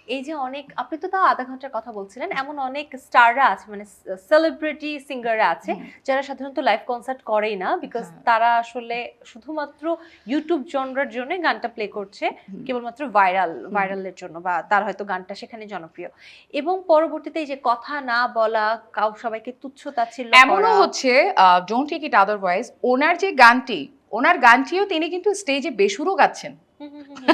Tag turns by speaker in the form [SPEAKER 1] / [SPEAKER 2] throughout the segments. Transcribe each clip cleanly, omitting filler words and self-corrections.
[SPEAKER 1] এই যে অনেক আপনি তো তাও আধা ঘন্টার কথা বলছিলেন, এমন অনেক স্টাররা আছে মানে সেলিব্রিটি সিঙ্গাররা আছে যারা সাধারণত লাইভ কনসার্ট করেই না, বিকজ
[SPEAKER 2] হ্যাঁ।
[SPEAKER 1] তারা আসলে শুধুমাত্র ইউটিউব জনরার জন্য গানটা প্লে করছে, কেবলমাত্র ভাইরালের জন্য, বা তার হয়তো গানটা সেখানে জনপ্রিয়, এবং পরবর্তীতে এই যে কথা না বলা, সবাইকে তুচ্ছ তাচ্ছিল্য
[SPEAKER 2] এমনও
[SPEAKER 1] করা।
[SPEAKER 2] হচ্ছে, ডোন্ট টেক ইট আদারওয়াইজ, ওনার গানটিও তিনি কিন্তু স্টেজে বেসুরও গাচ্ছেন।
[SPEAKER 1] হুম, হুম, হুম, হুম।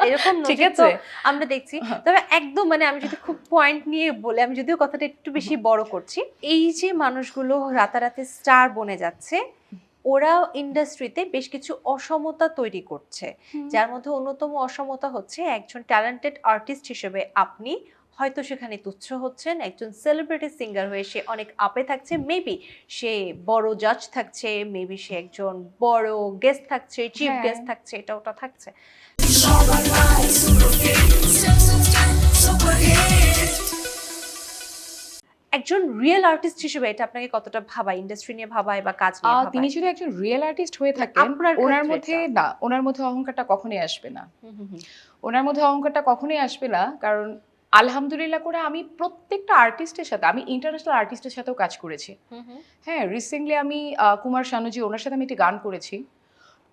[SPEAKER 1] এরকম
[SPEAKER 2] ঠিক
[SPEAKER 1] নজির তো
[SPEAKER 2] আছে।
[SPEAKER 1] আমরা দেখছি। তবে একদম মানে আমি যদি খুব পয়েন্ট নিয়ে বলি, আমি যদিও কথাটা একটু বেশি বড় করছি, এই যে মানুষগুলো রাতারাতি স্টার বনে যাচ্ছে, ওরা ইন্ডাস্ট্রিতে বেশ কিছু অসমতা তৈরি করছে, যার মধ্যে অন্যতম অসমতা হচ্ছে একজন ট্যালেন্টেড আর্টিস্ট হিসেবে আপনি হয়তো সেখানে তুচ্ছ হচ্ছেন, একজন সেলিব্রিটি সিঙ্গার হয়ে সে অনেক আপে থাকছে, মেবি সে বড় জাজ থাকছে, মেবি সে একজন বড় গেস্ট থাকছে, চিফ
[SPEAKER 2] হ্যাঁ।
[SPEAKER 1] গেস্ট থাকছে, এটা ওটা থাকছে। একজন রিয়েল আর্টিস্ট হিসেবে এটা আপনাকে কতটা ভাবায়, ইন্ডাস্ট্রি নিয়ে ভাবায় বা কাজ নিয়ে
[SPEAKER 2] তিনি
[SPEAKER 1] ভাবায়?
[SPEAKER 2] যদি একজন রিয়েল আর্টিস্ট হয়ে
[SPEAKER 1] না,
[SPEAKER 2] থাকেন,
[SPEAKER 1] আপনার
[SPEAKER 2] ওনার
[SPEAKER 1] ক্ষেত্রে
[SPEAKER 2] মধ্যে
[SPEAKER 1] এটা।
[SPEAKER 2] না, ওনার মধ্যে অহংকারটা কখনোই আসবে না।
[SPEAKER 1] হুম, হুম, হুম,
[SPEAKER 2] ওনার মধ্যে অহংকারটা কখনোই আসবে না, কারণ আলহামদুলিল্লাহ করে আমি প্রত্যেকটা আর্টিস্টের সাথে, আমি ইন্টারন্যাশনাল আর্টিস্টের সাথেও কাজ করেছি।
[SPEAKER 1] হুম, হুম,
[SPEAKER 2] হ্যাঁ, রিসেন্টলি আমি কুমার শানুজি, ওনার সাথে আমি একটি গান করেছি।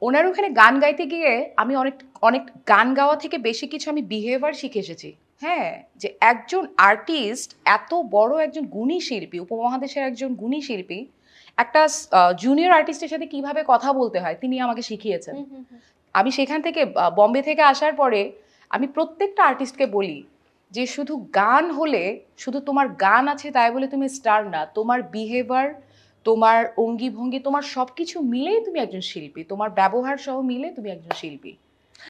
[SPEAKER 2] ওনার ওখানে গান গাইতে গিয়ে আমি অনেক অনেক গান গাওয়া থেকে বেশি কিছু আমি বিহেভিয়ার শিখে এসেছি। হ্যাঁ, যে একজন আর্টিস্ট, এত বড় একজন গুণী শিল্পী, উপমহাদেশের একজন গুণী শিল্পী, একটা জুনিয়র আর্টিস্টের সাথে কিভাবে কথা বলতে হয় তিনি আমাকে শিখিয়েছেন।
[SPEAKER 1] হুম, হুম, হুম।
[SPEAKER 2] আমি সেখান থেকে বম্বে থেকে আসার পরে আমি প্রত্যেকটা আর্টিস্টকে বলি যে শুধু গান হলে, শুধু তোমার গান আছে তাই বলে তুমি স্টার না, তোমার বিহেভিয়ার, তোমার অঙ্গি ভঙ্গি, তোমার সবকিছু মিলেই তুমি একজন শিল্পী, তোমার ব্যবহার সহ মিলে তুমি একজন শিল্পী।